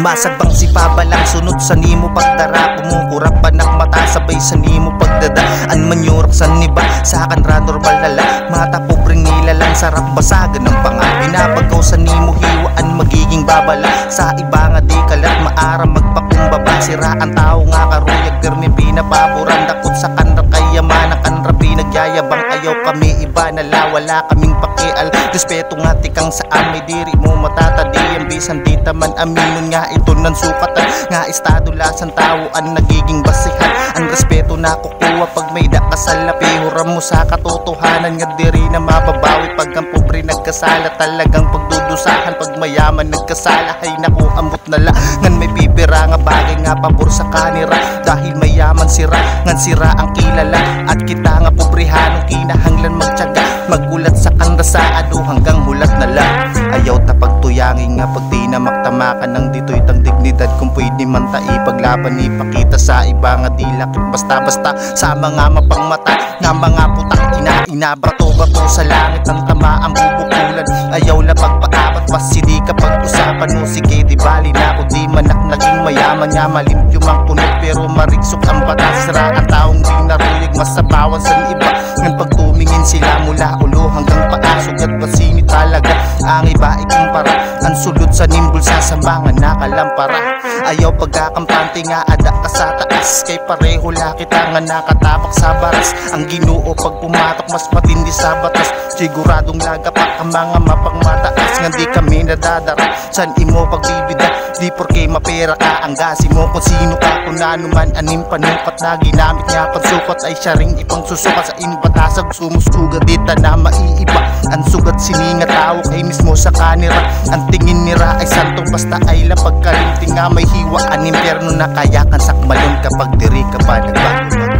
Sumasagbang si pabalang sunod sa nimo pagdara. Kumukurap panak mata sabay sa nimo pagdadaan. Manyurak sa niba sa akan ra normal lala. Mata pobreng nilalang sarap basagan ng panga. Pinapagaw sa nimo hiwaan magiging babala. Sa iba nga di kalat maara magpakumbaba. Sira ang tao nga karuyag garmi pinapaboran. Dakot sa kanra kayaman kanra pinagyayabang. Ayaw kami iba nala wala kaming pakial. Respeto nga tikang saan may diri mo matatadiyan. Bisan di taman aminon nga ito ng sukatan. Nga estado lasang tao ang nagiging basihan. Ang respeto na kukuha pag may dakasalapi. Huram mo sa katotohanan nga diri na mababawi. Pag ang pobre nagkasala talagang pagdudusahan. Pag mayaman nagkasala ay naku amot nala. Ngan may pipira nga bagay nga pabor sa kanira. Dahil mayaman sira ngan sira ang kilala. At kita nga pobrehanong kinahanglan magtiyaga. Magulat sa kanrasaan o hanggang hulat nala. Ayaw tapag tuyangin nga pag di na maktamakan ng dito'y tang dignidad. Kung pwede man ta ipaglaban ipakita sa iba nga di lakit basta-basta. Sa mga mapangmata nga mga putang ina bato-bato sa langit ang tama ang bubukulan. Ayaw na pagpaapat mas hindi ka pag-usapan mo. Sige di bali na ako di manak naging mayaman nga malimyum ang kunot pero mariksok ang batas. Sira ang taong di naruyag masabawan sa iba. Ngan pagtumingin sila mula ulo hanggang paa. Sugat basini talaga ang iba ikumpara. Ang sulod sa nimbul sa sambangan nakalampara. Ayaw pagkakampante nga ada ka sa taas. Kay pareho lakit nga nakatapak sa baras. Ang Ginoo pag pumatok mas matindi sa batas. Siguradong lagapak ang mga mapangmataas. Nga di kami nadadara san imo pagbibida. Di porke mapera ka ang gasi mo. Kung sino ka kung ano man anim panukat na ginamit nga pagsukat ay siya ring ipang susukat sa inbatasag sumusugat dita na maiiba. Ang sugat sininga tao kay mismo sa kanira. Ang tingin nira ay santo basta ay lapag kalimti nga may hiwa. Ang impyerno na kayakan sakmalon kapag diri ka pa nagbago.